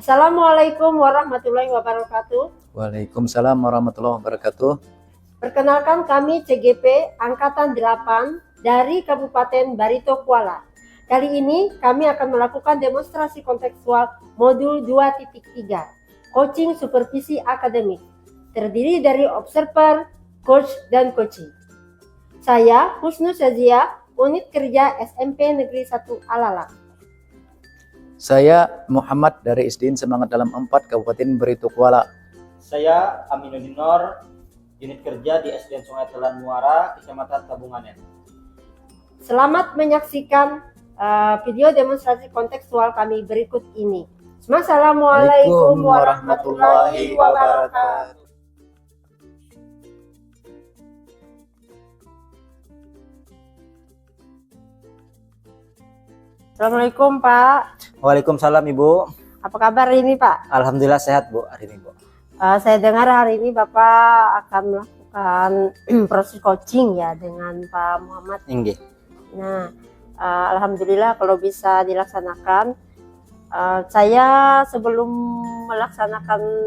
Assalamualaikum warahmatullahi wabarakatuh. Waalaikumsalam warahmatullahi wabarakatuh. Perkenalkan kami CGP Angkatan 8 dari Kabupaten Barito Kuala. Kali ini kami akan melakukan demonstrasi kontekstual modul 2.3, Coaching Supervisi Akademik, terdiri dari observer, coach, dan coaching. Saya Husnu Syazia, Unit Kerja SMP Negeri 1 Alalak. Saya Muhammad dari SDN Semangat Dalam 4 Kabupaten Barito Kuala. Saya Aminuddin Nor, unit kerja di SDN Sungai Telan Muara, Kecamatan Tabunganen. Selamat menyaksikan video demonstrasi kontekstual kami berikut ini. Assalamualaikum warahmatullahi wabarakatuh. Assalamualaikum Pak. Waalaikumsalam Ibu. Apa kabar ini Pak? Alhamdulillah sehat Bu hari ini Bu. Saya dengar hari ini Bapak akan melakukan proses coaching ya dengan Pak Muhammad. Inggih. Nah, alhamdulillah kalau bisa dilaksanakan. Saya sebelum melaksanakan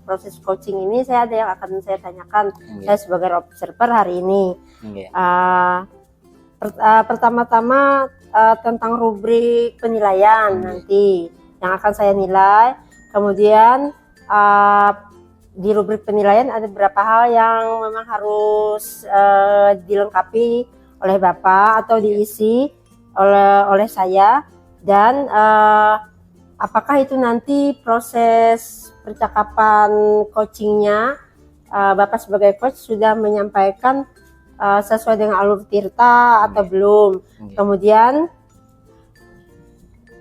proses coaching ini, saya ada yang akan saya tanyakan. Inggih. Saya sebagai observer hari ini. Inggih. Pertama-tama tentang rubrik penilaian nanti yang akan saya nilai. Kemudian di rubrik penilaian ada beberapa hal yang memang harus dilengkapi oleh Bapak atau diisi oleh saya, dan apakah itu nanti proses percakapan coachingnya Bapak sebagai coach sudah menyampaikan sesuai dengan alur tirta atau belum. Kemudian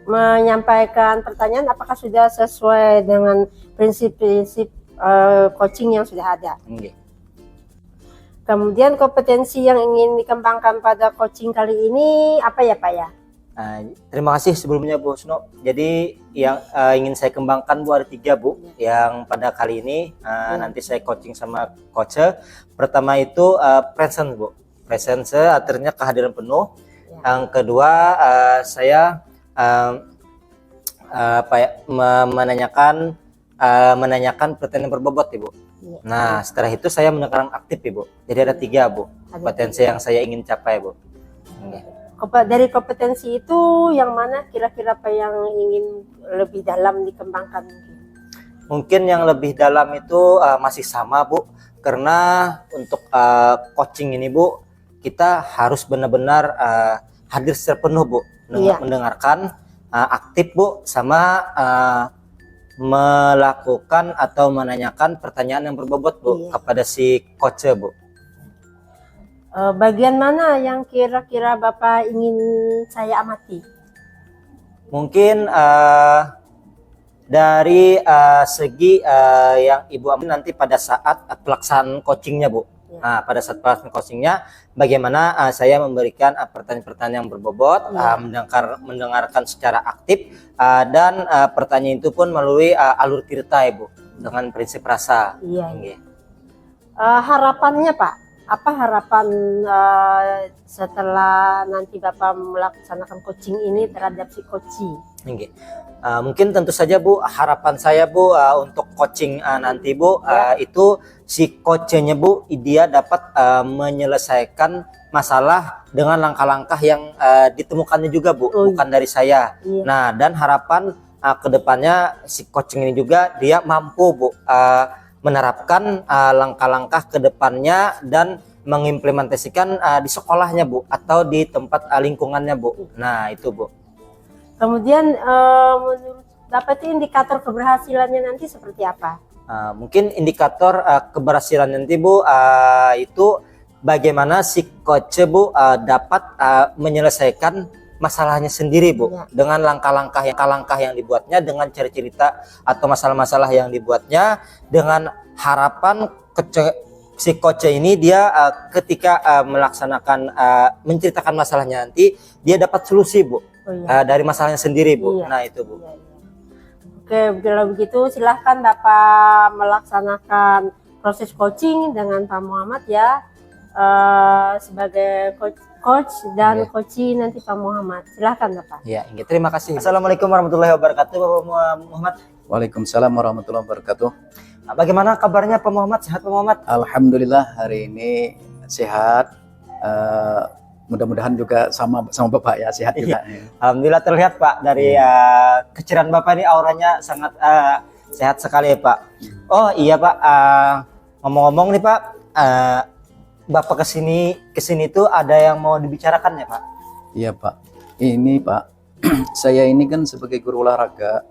menyampaikan pertanyaan apakah sudah sesuai dengan prinsip-prinsip coaching yang sudah ada. Kemudian kompetensi yang ingin dikembangkan pada coaching kali ini apa ya Pak ya? Terima kasih sebelumnya Bu Husnu. Jadi yang ingin saya kembangkan Bu ada 3 Bu. Yang pada kali ini nanti saya coaching sama coach. Pertama itu presence Bu. Presence artinya kehadiran penuh. Yang kedua saya menanyakan pertanyaan berbobot Ibu. Nah setelah itu saya menekan aktif Ibu. Jadi ada 3 Bu kompetensi yang saya ingin capai Bu. Dari kompetensi itu yang mana kira-kira apa yang ingin lebih dalam dikembangkan? Mungkin yang lebih dalam itu masih sama Bu, karena untuk coaching ini Bu, kita harus benar-benar hadir secara penuh Bu, mendengarkan, aktif Bu, sama melakukan atau menanyakan pertanyaan yang berbobot Bu kepada si coach Bu. Bagian mana yang kira-kira Bapak ingin saya amati? Mungkin dari segi yang Ibu amati nanti pada saat pelaksanaan coachingnya Bu. Nah, pada saat pelaksanaan coachingnya, bagaimana saya memberikan pertanyaan-pertanyaan yang berbobot, mendengarkan secara aktif, dan pertanyaan itu pun melalui alur tirta Ibu, dengan prinsip rasa. Harapannya Pak? Apa harapan setelah nanti Bapak melaksanakan coaching ini terhadap si coaching? Mungkin tentu saja Bu, harapan saya Bu untuk coaching nanti Bu, itu si coachnya Bu, dia dapat menyelesaikan masalah dengan langkah-langkah yang ditemukannya juga Bu, bukan dari saya. Nah, dan harapan kedepannya si coaching ini juga dia mampu Bu menerapkan langkah-langkah ke depannya dan mengimplementasikan di sekolahnya Bu, atau di tempat lingkungannya Bu. Nah itu Bu. Kemudian menurut Bapak itu indikator keberhasilannya nanti seperti apa? Mungkin indikator keberhasilan nanti Bu, itu bagaimana si coach Bu dapat menyelesaikan masalahnya sendiri Bu, dengan langkah-langkah yang dibuatnya, dengan cerita atau masalah-masalah yang dibuatnya, dengan harapan si coach ini dia ketika melaksanakan menceritakan masalahnya nanti dia dapat solusi Bu, dari masalahnya sendiri Bu. Nah itu Bu. Oke, kalau begitu silahkan Bapak melaksanakan proses coaching dengan Pak Muhammad ya, sebagai Coach dan Iya. Coachi nanti Pak Muhammad. Silakan Bapak. Ya, inggih. Terima kasih. Assalamualaikum warahmatullahi wabarakatuh, Bapak Muhammad. Waalaikumsalam warahmatullahi wabarakatuh. Bagaimana kabarnya Pak Muhammad? Sehat Pak Muhammad? Alhamdulillah hari ini sehat. Mudah-mudahan juga sama Bapak ya sehat juga. Alhamdulillah terlihat Pak dari keceriaan Bapak ini auranya sangat sehat sekali ya Pak. Oh iya Pak, ngomong-ngomong nih Pak, Bapak kesini tuh ada yang mau dibicarakan ya Pak? Iya Pak. Ini Pak, saya ini kan sebagai guru olahraga,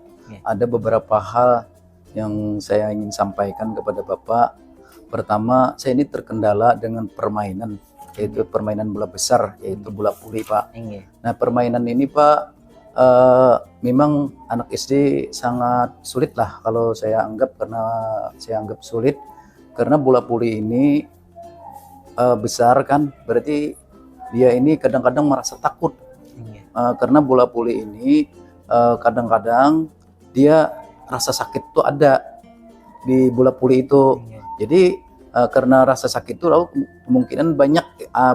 ada beberapa hal yang saya ingin sampaikan kepada Bapak. Pertama, saya ini terkendala dengan permainan, yaitu permainan bola besar, yaitu bola voli Pak. Nah permainan ini Pak, memang anak SD sangat sulit lah kalau saya anggap, sulit karena bola voli ini besar kan, berarti dia ini kadang-kadang merasa takut karena bola voli ini kadang-kadang dia rasa sakit tuh ada di bola voli itu. Jadi karena rasa sakit itu lalu kemungkinan banyak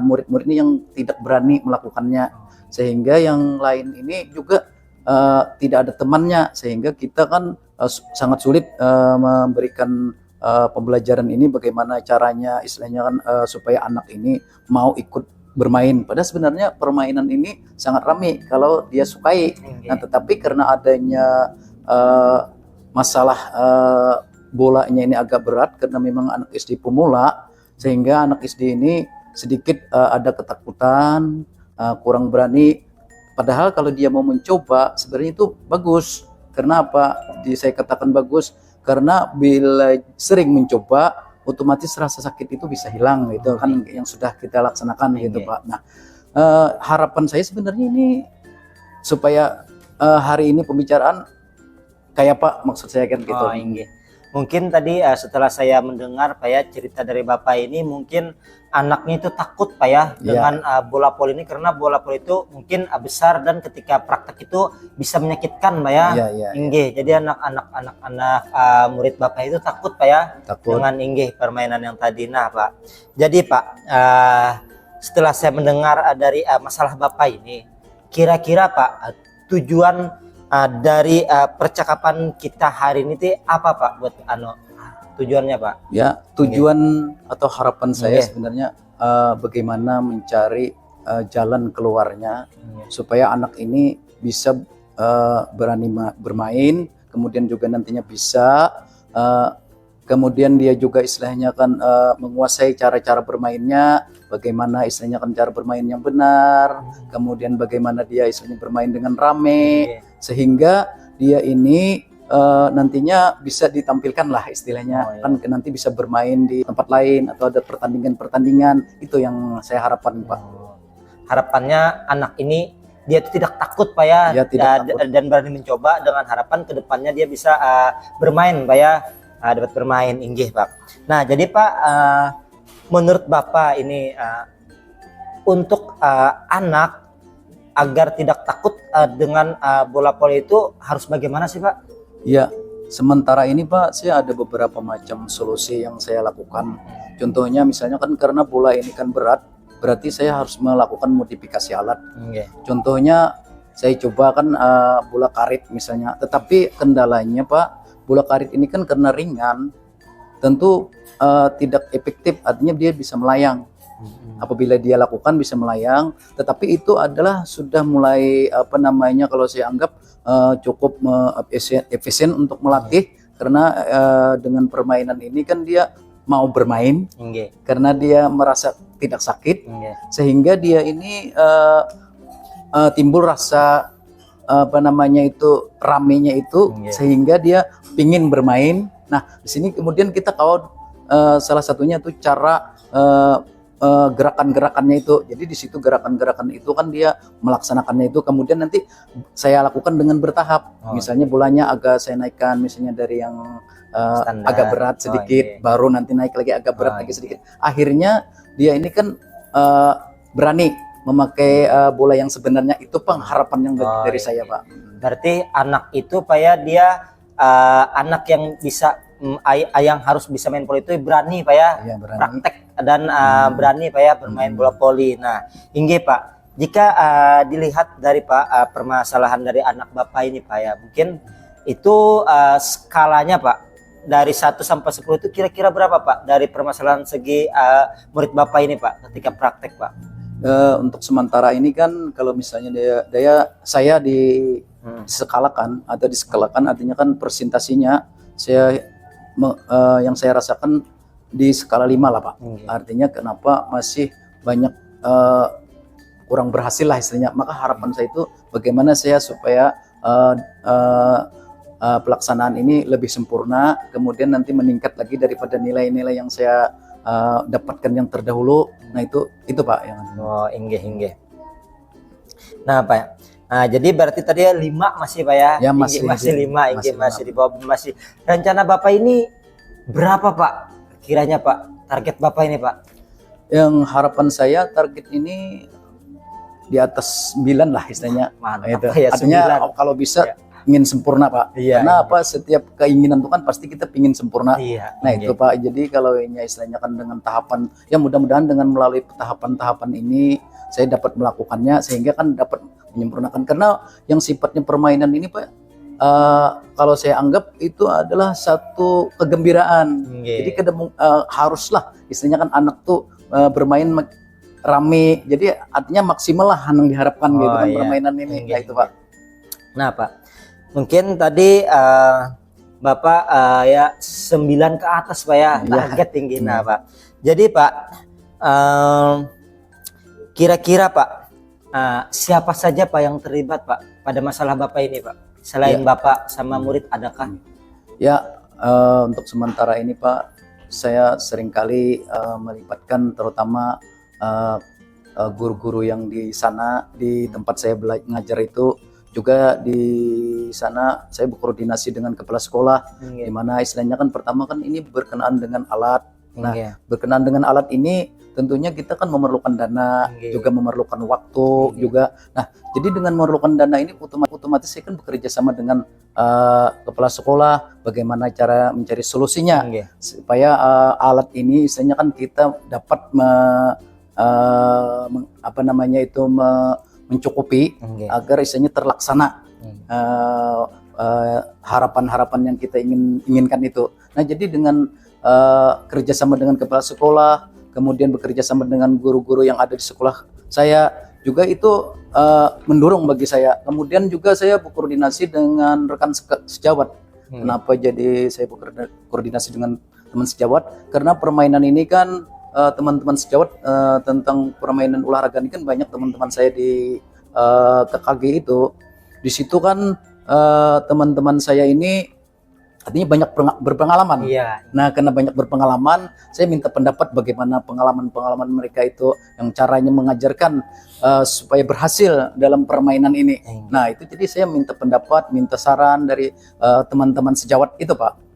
murid-murid ini yang tidak berani melakukannya, sehingga yang lain ini juga tidak ada temannya, sehingga kita kan sangat sulit memberikan pembelajaran ini bagaimana caranya istilahnya kan supaya anak ini mau ikut bermain. Padahal sebenarnya permainan ini sangat ramai kalau dia sukai. Nah tetapi karena adanya masalah bolanya ini agak berat karena memang anak SD pemula, sehingga anak SD ini sedikit ada ketakutan, kurang berani. Padahal kalau dia mau mencoba sebenarnya itu bagus. Karena apa? Saya katakan bagus karena bila sering mencoba otomatis rasa sakit itu bisa hilang, gitu kan yang sudah kita laksanakan gitu Pak. Nah harapan saya sebenarnya ini supaya hari ini pembicaraan kayak Pak, maksud saya kan gitu. Mungkin tadi setelah saya mendengar Pak ya cerita dari Bapak ini, mungkin anaknya itu takut Pak ya dengan bola voli ini, karena bola voli itu mungkin besar dan ketika praktek itu bisa menyakitkan Pak ya. Jadi anak-anak murid Bapak itu takut Pak ya dengan permainan yang tadi. Nah Pak, jadi Pak setelah saya mendengar dari masalah Bapak ini, kira-kira Pak tujuan dari percakapan kita hari ini apa Pak buat tujuannya Pak? Ya, tujuan atau harapan saya sebenarnya bagaimana mencari jalan keluarnya supaya anak ini bisa berani bermain, kemudian juga nantinya bisa kemudian dia juga istilahnya kan menguasai cara-cara bermainnya, bagaimana istilahnya kan cara bermain yang benar, kemudian bagaimana dia istilahnya bermain dengan rame, sehingga dia ini nantinya bisa ditampilkan lah istilahnya, kan nanti bisa bermain di tempat lain atau ada pertandingan-pertandingan. Itu yang saya harapkan Pak. Harapannya anak ini dia tidak takut Pak ya, dan berani mencoba, dengan harapan kedepannya dia bisa bermain Pak ya, dapat bermain Pak. Nah jadi Pak, menurut Bapak ini untuk anak agar tidak takut dengan bola voli itu harus bagaimana sih Pak? Ya, sementara ini Pak, saya ada beberapa macam solusi yang saya lakukan. Contohnya misalnya kan karena bola ini kan berat, berarti saya harus melakukan modifikasi alat. Contohnya saya coba kan bola karet misalnya, tetapi kendalanya Pak, bola karet ini kan karena ringan, tentu tidak efektif, artinya dia bisa melayang. Apabila dia lakukan bisa melayang, tetapi itu adalah sudah mulai kalau saya anggap cukup efisien untuk melatih, karena dengan permainan ini kan dia mau bermain karena dia merasa tidak sakit, sehingga dia ini timbul rasa ramenya itu, sehingga dia pingin bermain. Nah di sini kemudian kita tahu salah satunya itu cara gerakan-gerakannya itu. Jadi di situ gerakan-gerakan itu kan dia melaksanakannya itu, kemudian nanti saya lakukan dengan bertahap. Misalnya bolanya agak saya naikkan, misalnya dari yang agak berat sedikit, baru nanti naik lagi agak berat lagi sedikit. Akhirnya dia ini kan berani memakai bola yang sebenarnya. Itu pengharapan yang dari saya Pak. Berarti anak itu Pak ya, dia anak yang bisa yang harus bisa main bola itu berani Pak ya, praktek dan berani Pak ya bermain bola voli. Nah, inggih Pak, jika dilihat dari Pak permasalahan dari anak Bapak ini Pak ya, mungkin itu skalanya Pak dari 1 sampai 10 itu kira-kira berapa Pak dari permasalahan segi murid Bapak ini Pak ketika praktek Pak? Untuk sementara ini kan kalau misalnya saya diskalakan atau diskalakan artinya kan presentasinya yang saya rasakan di skala 5 lah Pak. Artinya kenapa masih banyak kurang berhasil lah istilahnya. Maka harapan saya itu bagaimana saya supaya pelaksanaan ini lebih sempurna, kemudian nanti meningkat lagi daripada nilai-nilai yang saya dapatkan yang terdahulu. Nah itu Pak yang inggih. Nah Pak, nah jadi berarti tadi 5 masih Pak ya? Ya masih 5, inggih masih di bawah, masih. Rencana Bapak ini berapa Pak kiranya Pak target Bapak ini Pak? Yang harapan saya target ini di atas 9 lah istilahnya. Mantap, ya, artinya 9. Kalau bisa ingin sempurna Pak. Karena apa, setiap keinginan itu kan pasti kita ingin sempurna. Nah itu Pak, jadi kalau ini istilahnya kan dengan tahapan, ya mudah-mudahan dengan melalui tahapan-tahapan ini saya dapat melakukannya sehingga kan dapat menyempurnakan. Karena yang sifatnya permainan ini Pak, kalau saya anggap itu adalah satu kegembiraan. Jadi haruslah istilahnya kan anak tuh bermain rame, jadi artinya maksimal lah yang diharapkan gitu kan permainan ini. Nah itu Pak. Nah Pak, mungkin tadi Bapak ya 9 ke atas Pak ya target tinggi. Nah Pak, jadi Pak kira-kira Pak siapa saja Pak yang terlibat Pak pada masalah Bapak ini Pak? Selain Bapak sama murid adakah? Ya untuk sementara ini Pak, saya seringkali melibatkan terutama guru-guru yang di sana di tempat saya ngajar itu. Juga di sana saya berkoordinasi dengan kepala sekolah, di mana istilahnya kan pertama kan ini berkenaan dengan alat. Nah, berkenaan dengan alat ini tentunya kita kan memerlukan dana, juga memerlukan waktu juga. Nah, jadi dengan memerlukan dana ini otomatis saya kan bekerja sama dengan kepala sekolah, bagaimana cara mencari solusinya supaya alat ini istilahnya kan kita dapat mencukupi agar istilahnya terlaksana harapan-harapan yang kita inginkan itu. Nah jadi dengan kerjasama dengan kepala sekolah, kemudian bekerja sama dengan guru-guru yang ada di sekolah saya juga itu mendorong bagi saya. Kemudian juga saya berkoordinasi dengan rekan sejawat. Kenapa jadi saya berkoordinasi dengan teman sejawat? Karena permainan ini kan teman-teman sejawat tentang permainan olahraga ini kan banyak teman-teman saya di KKG itu. Di situ kan teman-teman saya ini artinya banyak berpengalaman. Nah, karena banyak berpengalaman, saya minta pendapat bagaimana pengalaman-pengalaman mereka itu yang caranya mengajarkan supaya berhasil dalam permainan ini. Nah, itu jadi saya minta pendapat, minta saran dari teman-teman sejawat itu, Pak.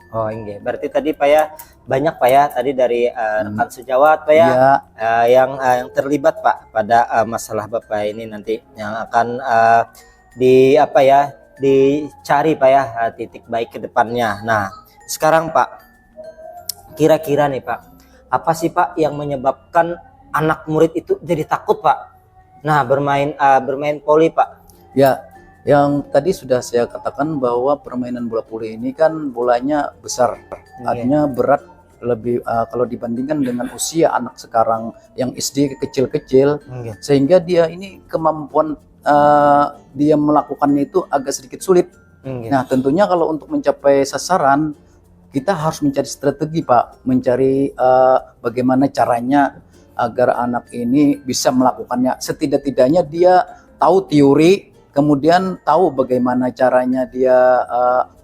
Oh enggak, berarti tadi Pak ya banyak Pak ya tadi dari rekan sejawat Pak ya, yang terlibat Pak pada masalah Bapak ini nanti yang akan dicari Pak ya titik baik ke depannya. Nah sekarang Pak, kira-kira nih Pak, apa sih Pak yang menyebabkan anak murid itu jadi takut Pak? Nah bermain voli Pak? Ya. Yang tadi sudah saya katakan bahwa permainan bola voli ini kan bolanya besar, artinya berat lebih kalau dibandingkan dengan usia anak sekarang yang SD kecil-kecil, sehingga dia ini kemampuan dia melakukannya itu agak sedikit sulit. Nah tentunya kalau untuk mencapai sasaran kita harus mencari strategi Pak, mencari bagaimana caranya agar anak ini bisa melakukannya. Setidak-tidaknya dia tahu teori, kemudian tahu bagaimana caranya dia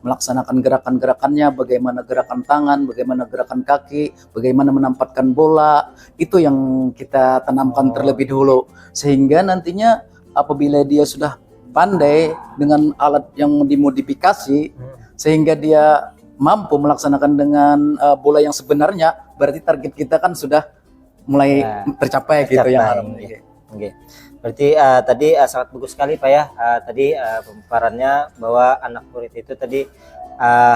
melaksanakan gerakan-gerakannya, bagaimana gerakan tangan, bagaimana gerakan kaki, bagaimana menempatkan bola. Itu yang kita tanamkan terlebih dahulu. Sehingga nantinya apabila dia sudah pandai dengan alat yang dimodifikasi, sehingga dia mampu melaksanakan dengan bola yang sebenarnya, berarti target kita kan sudah mulai tercapai gitu ya. Berarti tadi sangat bagus sekali Pak ya, tadi pemaparannya bahwa anak murid itu tadi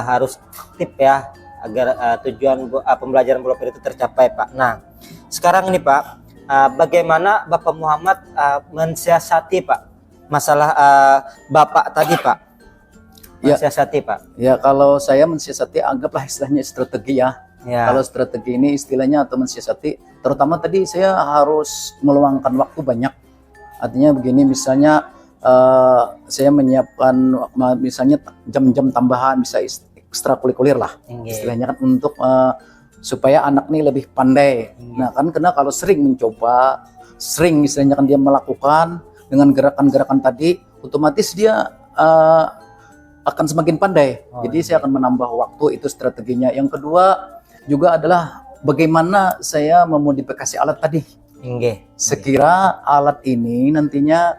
harus aktif ya agar tujuan pembelajaran bola voli itu tercapai Pak. Nah sekarang ini Pak, bagaimana Bapak Muhammad mensiasati Pak masalah Bapak tadi Pak? Ya. Mensiasati Pak. Ya, kalau saya mensiasati anggaplah istilahnya strategi ya. Ya. Kalau strategi ini istilahnya atau mensiasati, terutama tadi saya harus meluangkan waktu banyak. Artinya begini, misalnya saya menyiapkan misalnya jam-jam tambahan, bisa ekstrakurikuler lah istilahnya kan, untuk supaya anak ini lebih pandai. Nah kan, karena kalau sering mencoba, sering istilahnya kan dia melakukan dengan gerakan-gerakan tadi, otomatis dia akan semakin pandai. Jadi saya akan menambah waktu, itu strateginya. Yang kedua juga adalah bagaimana saya memodifikasi alat tadi. Sekira alat ini nantinya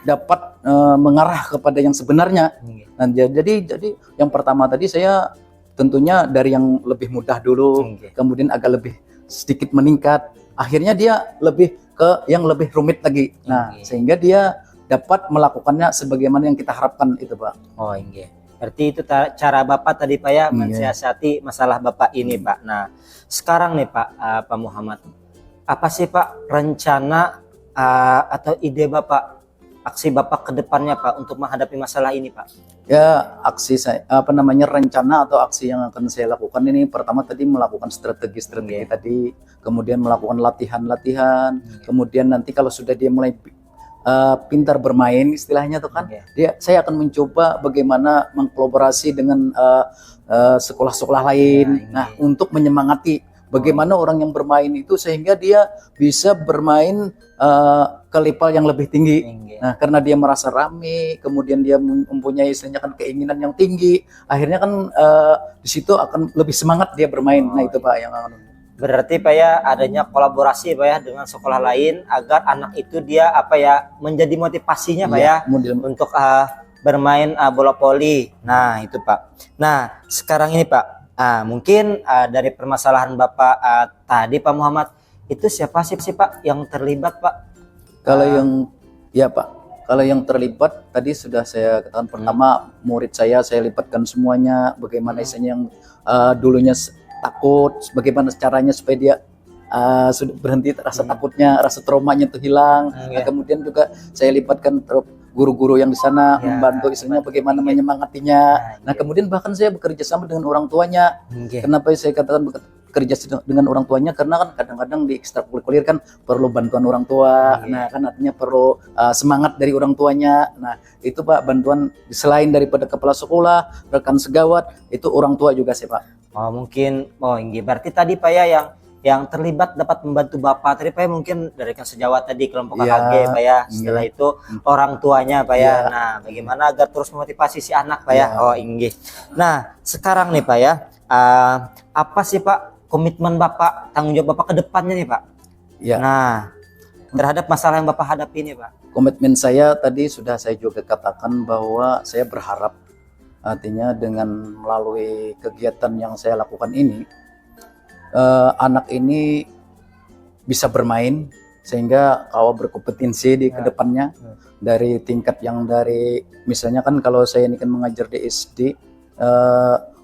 dapat mengarah kepada yang sebenarnya. Nah, jadi yang pertama tadi saya tentunya dari yang lebih mudah dulu, kemudian agak lebih sedikit meningkat, akhirnya dia lebih ke yang lebih rumit lagi. Nah, sehingga dia dapat melakukannya sebagaimana yang kita harapkan itu, Pak. Oh, iya. Berarti itu cara Bapak tadi Pak ya, mensiasati masalah Bapak ini Pak. Nah, sekarang nih Pak, Pak Muhammad, apa sih Pak rencana atau ide Bapak, aksi Bapak ke depannya Pak untuk menghadapi masalah ini Pak? Ya, aksi saya, rencana atau aksi yang akan saya lakukan ini, pertama tadi melakukan strategi tadi, kemudian melakukan latihan-latihan, kemudian nanti kalau sudah dia mulai pintar bermain istilahnya tuh kan, saya akan mencoba bagaimana mengkolaborasi dengan sekolah-sekolah lain. Nah, untuk menyemangati bagaimana orang yang bermain itu sehingga dia bisa bermain ke level yang lebih tinggi. Nah, karena dia merasa rame, kemudian dia mempunyai istilahnya kan keinginan yang tinggi, akhirnya kan di situ akan lebih semangat dia bermain. Nah, itu Pak yang berarti Pak ya, adanya kolaborasi Pak ya dengan sekolah lain agar anak itu dia menjadi motivasinya Pak ya untuk bermain bola voli. Nah, itu Pak. Nah, sekarang ini Pak, mungkin dari permasalahan Bapak tadi Pak Muhammad, itu siapa sih Pak yang terlibat Pak? Kalau kalau yang terlibat tadi sudah saya katakan, pertama murid saya libatkan semuanya, bagaimana istilahnya yang dulunya takut, bagaimana caranya supaya dia sudah berhenti rasa takutnya, rasa traumanya itu hilang. Nah, kemudian juga saya libatkan guru-guru yang di sana membantu istilahnya bagaimana menyemangatinya. Nah, kemudian bahkan saya bekerja sama dengan orang tuanya. Kenapa saya katakan bekerja dengan orang tuanya? Karena kan kadang-kadang di ekstrakurikuler kan perlu bantuan orang tua. Nah, kan artinya perlu semangat dari orang tuanya. Nah, itu Pak, bantuan selain daripada kepala sekolah, rekan segawat, itu orang tua juga sih Pak. Oh, mungkin berarti tadi Pak ya yang terlibat dapat membantu Bapak tadi Pak ya, mungkin dari rekan sejawat tadi, kelompok KKG Pak ya. Setelah itu orang tuanya Pak ya. Nah, bagaimana agar terus memotivasi si anak Pak ya? Oh, inggih. Nah, sekarang nih Pak ya, apa sih Pak komitmen Bapak, tanggung jawab Bapak ke depannya nih Pak? Nah, terhadap masalah yang Bapak hadapi ini Pak. Komitmen saya tadi sudah saya juga katakan bahwa saya berharap, artinya dengan melalui kegiatan yang saya lakukan ini, anak ini bisa bermain sehingga kalau berkompetensi di kedepannya, dari tingkat yang dari misalnya kan kalau saya ini kan mengajar di SD,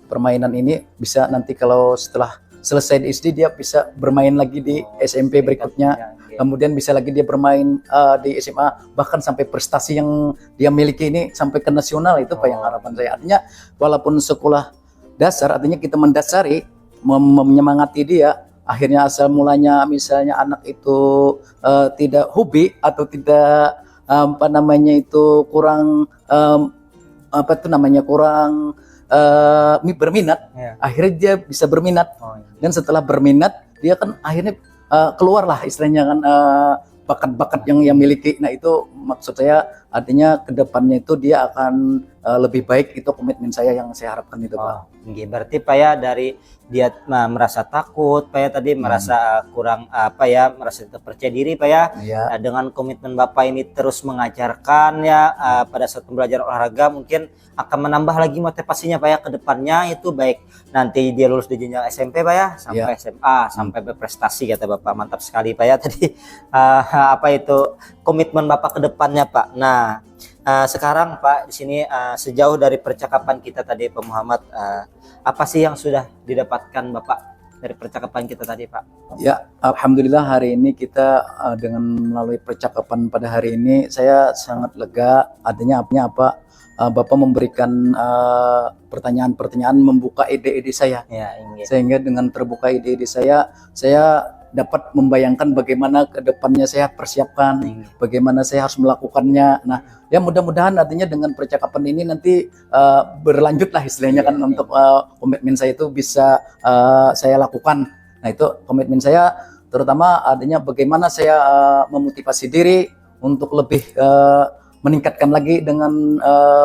permainan ini bisa nanti kalau setelah selesai di SD dia bisa bermain lagi di SMP berikutnya, kemudian bisa lagi dia bermain di SMA, bahkan sampai prestasi yang dia miliki ini sampai ke nasional. Itu Pak yang harapan saya. Artinya walaupun sekolah dasar, artinya kita mendasari, menyemangati dia, akhirnya asal mulanya misalnya anak itu tidak hobi atau tidak kurang kurang berminat, akhirnya dia bisa berminat. Dan setelah berminat dia kan akhirnya keluarlah istilahnya kan bakat-bakat yang ia miliki. Nah, itu maksud saya, artinya kedepannya itu dia akan lebih baik. Itu komitmen saya yang saya harapkan itu Pak. Berarti Pak ya, dari dia merasa takut Pak ya, tadi merasa kurang merasa tidak percaya diri Pak ya. Dengan komitmen Bapak ini terus mengajarkan ya, pada saat pembelajaran olahraga mungkin akan menambah lagi motivasinya Pak ya ke depannya, itu baik nanti dia lulus di jenjang SMP Pak ya, sampai SMA, sampai berprestasi kata Bapak. Mantap sekali Pak ya tadi komitmen Bapak ke depannya Pak. Nah, sekarang Pak di sini sejauh dari percakapan kita tadi Pak Muhammad, apa sih yang sudah didapatkan Bapak dari percakapan kita tadi Pak? Ya, alhamdulillah hari ini kita dengan melalui percakapan pada hari ini saya sangat lega. Artinya apa? Bapak memberikan pertanyaan-pertanyaan, membuka ide-ide saya. Ya, inggih. Sehingga dengan terbuka ide-ide saya dapat membayangkan bagaimana ke depannya saya persiapkan, bagaimana saya harus melakukannya. Nah, ya mudah-mudahan artinya dengan percakapan ini nanti berlanjut lah istilahnya kan untuk komitmen saya itu bisa saya lakukan. Nah, itu komitmen saya terutama artinya bagaimana saya memotivasi diri untuk lebih meningkatkan lagi dengan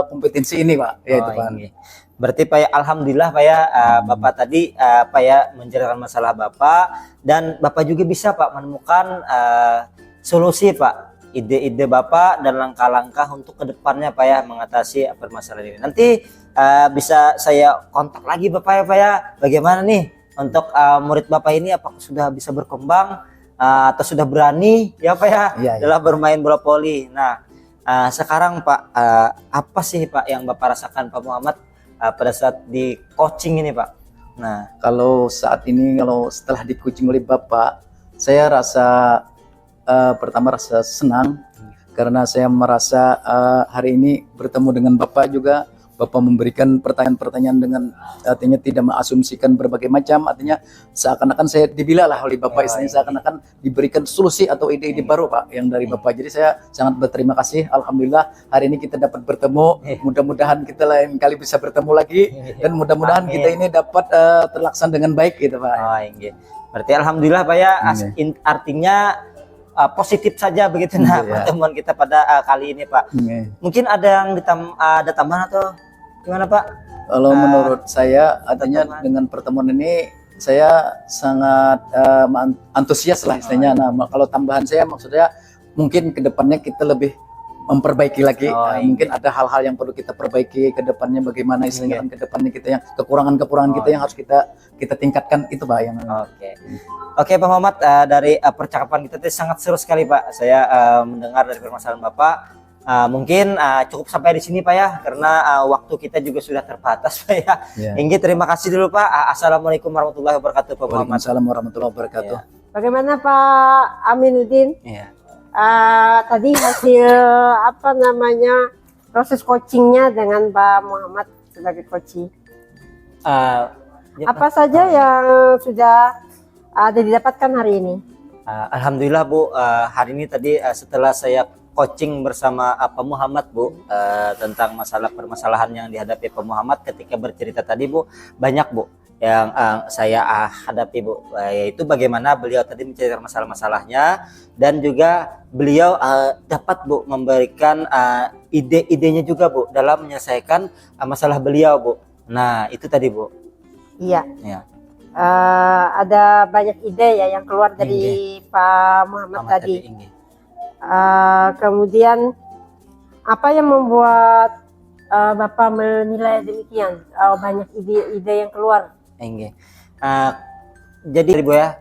kompetensi ini, Pak. Ya itu, Pak. Berarti Pak ya, alhamdulillah Pak ya, Bapak tadi Pak ya menjelaskan masalah Bapak, dan Bapak juga bisa Pak menemukan solusi Pak, ide-ide Bapak dan langkah-langkah untuk kedepannya Pak ya mengatasi permasalahan ini. Nanti bisa saya kontak lagi Bapak ya Pak ya, bagaimana nih untuk murid Bapak ini apakah sudah bisa berkembang atau sudah berani ya Pak ya, dalam bermain bola voli. Nah sekarang Pak, apa sih Pak yang Bapak rasakan Pak Muhammad pada saat di coaching ini Pak? Nah, kalau saat ini, kalau setelah di coaching oleh Bapak, saya rasa pertama rasa senang karena saya merasa hari ini bertemu dengan Bapak juga. Bapak memberikan pertanyaan-pertanyaan dengan artinya tidak mengasumsikan berbagai macam, artinya seakan-akan saya dibila lah oleh Bapak, istilahnya seakan-akan diberikan solusi atau ide-ide baru Pak yang dari Bapak. Jadi saya sangat berterima kasih, alhamdulillah hari ini kita dapat bertemu. Mudah-mudahan kita lain kali bisa bertemu lagi dan mudah-mudahan kita ini dapat terlaksana dengan baik gitu Pak. Berarti alhamdulillah Pak ya, artinya positif saja begitu pertemuan kita pada kali ini Pak. Mungkin ada yang ada tambahan atau gimana Pak? Kalau menurut saya artinya dengan pertemuan ini saya sangat antusias lah istilahnya. Nah, kalau tambahan saya maksudnya mungkin kedepannya kita lebih memperbaiki lagi. Mungkin ada hal-hal yang perlu kita perbaiki ke depannya, bagaimana istilahnya ke depannya kita yang kekurangan-kekurangan kita yang harus kita tingkatkan itu Pak yang. Oke Pak Muhammad, dari percakapan kita tadi sangat seru sekali Pak. Saya mendengar dari permasalahan Bapak. Mungkin cukup sampai di sini Pak ya, karena waktu kita juga sudah terbatas Pak ya. Inggi, terima kasih dulu Pak. Assalamualaikum warahmatullahi wabarakatuh Pak Muhammad. Waalaikumsalam warahmatullahi wabarakatuh. Bagaimana Pak Aminuddin? Tadi hasil proses coachingnya dengan Pak Muhammad sebagai coaching. Apa saja yang sudah ada didapatkan hari ini? Alhamdulillah Bu, hari ini tadi setelah saya coaching bersama Pak Muhammad Bu, tentang permasalahan yang dihadapi Pak Muhammad ketika bercerita tadi Bu, banyak Bu yang saya hadapi Bu, yaitu bagaimana beliau tadi menceritakan masalah-masalahnya dan juga beliau dapat Bu memberikan ide-idenya juga Bu dalam menyelesaikan masalah beliau Bu. Nah itu tadi Bu. Iya. Ada banyak ide ya yang keluar dari Pak Muhammad tadi. Kemudian apa yang membuat Bapak menilai demikian? Banyak ide-ide yang keluar. Jadi Bu ya,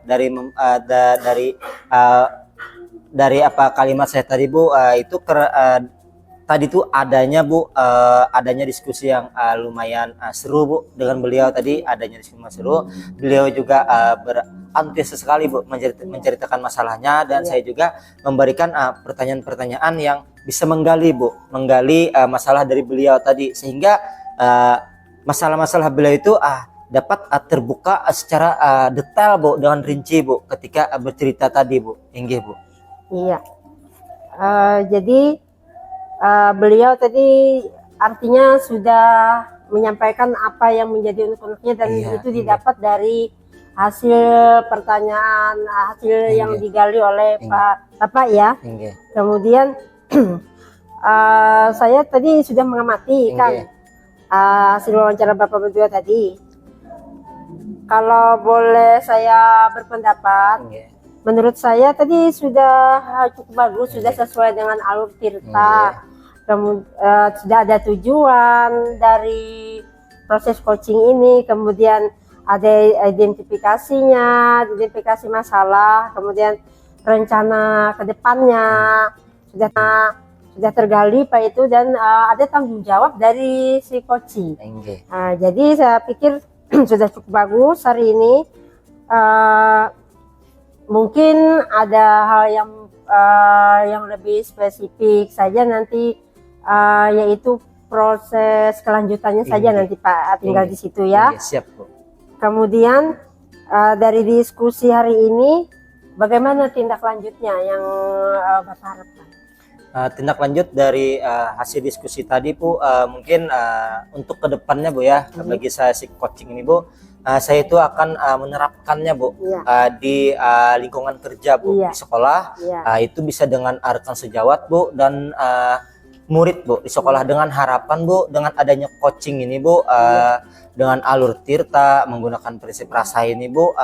dari apa kalimat saya tadi Bu, itu tadi tuh adanya Bu, adanya diskusi yang lumayan seru Bu dengan beliau tadi, adanya diskusi seru. Beliau juga berantusias sekali Bu menceritakan masalahnya, dan saya juga memberikan pertanyaan-pertanyaan yang bisa menggali masalah dari beliau tadi, sehingga masalah-masalah beliau itu dapat terbuka secara detail Bu, dengan rinci Bu ketika bercerita tadi Bu. Inggih Bu. Iya. Jadi beliau tadi artinya sudah menyampaikan apa yang menjadi unek-uneknya, dan itu didapat dari hasil pertanyaan, hasil yang digali oleh Bapak ya. Kemudian saya tadi sudah mengamati kan hasil wawancara Bapak berdua tadi. Kalau boleh saya berpendapat, menurut saya tadi sudah cukup bagus, sudah sesuai dengan alur cerita. Kemudian sudah ada tujuan dari proses coaching ini, kemudian ada identifikasi masalah, kemudian rencana ke depannya sudah tergali Pak itu, dan ada tanggung jawab dari si coaching. Jadi saya pikir sudah cukup bagus hari ini. mungkin ada hal yang lebih spesifik saja nanti, yaitu proses kelanjutannya saja nanti Pak tinggal di situ ya. Siap Bu. Kemudian dari diskusi hari ini, bagaimana tindak lanjutnya yang Bapak harapkan? Tindak lanjut dari hasil diskusi tadi Bu, mungkin untuk kedepannya Bu ya, bagi saya si coaching ini Bu, saya itu akan menerapkannya Bu, di lingkungan kerja Bu, di sekolah. Itu bisa dengan rekan sejawat Bu, dan murid Bu di sekolah, dengan harapan Bu, dengan adanya coaching ini Bu, dengan alur tirta menggunakan prinsip rasa ini Bu,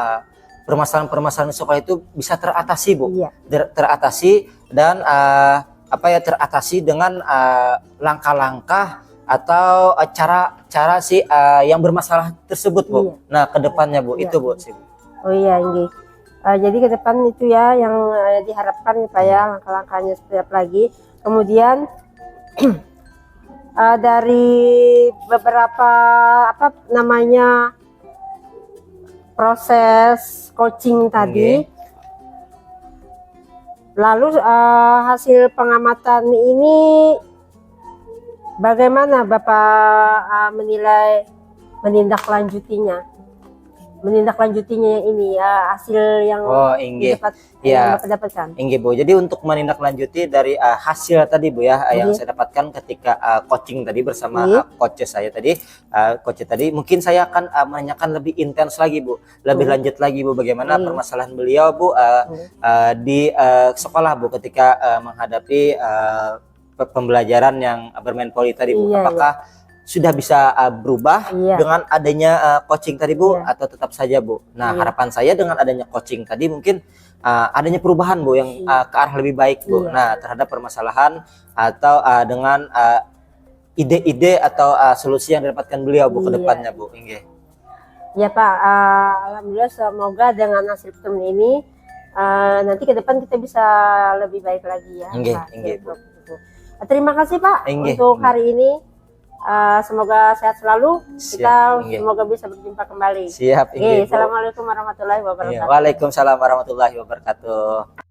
permasalahan-permasalahan di sekolah itu bisa teratasi Bu, teratasi dan teratasi dengan langkah-langkah atau cara si yang bermasalah tersebut Bu. Nah kedepannya Bu, itu Bu sih. Oh iya, Inggi. Jadi ke depan itu ya yang diharapkan Pak ya, langkah-langkahnya seperti apa lagi. Kemudian dari beberapa proses coaching tadi, lalu hasil pengamatan ini bagaimana Bapak menilai menindaklanjutinya ini hasil yang Bapak dapatkan? Inge Bu. Jadi untuk menindaklanjuti dari hasil tadi Bu ya, yang saya dapatkan ketika coaching tadi bersama coach saya tadi, mungkin saya akan menanyakan lebih intens lagi Bu, lebih lanjut lagi Bu, bagaimana permasalahan beliau Bu di sekolah Bu ketika menghadapi pembelajaran yang bermain poli tadi Bu. Apakah sudah bisa berubah dengan adanya coaching tadi Bu, atau tetap saja Bu? Nah harapan saya dengan adanya coaching tadi mungkin adanya perubahan Bu yang ke arah lebih baik Bu. Nah terhadap permasalahan atau dengan ide-ide atau solusi yang didapatkan beliau Bu ke depannya Bu. Ya Pak, alhamdulillah semoga dengan hasil pertemuan ini nanti ke depan kita bisa lebih baik lagi ya. Terima kasih Pak untuk hari ini. Semoga sehat selalu. Kita semoga bisa berjumpa kembali. Siap. Assalamualaikum warahmatullahi wabarakatuh. Waalaikumsalam warahmatullahi wabarakatuh.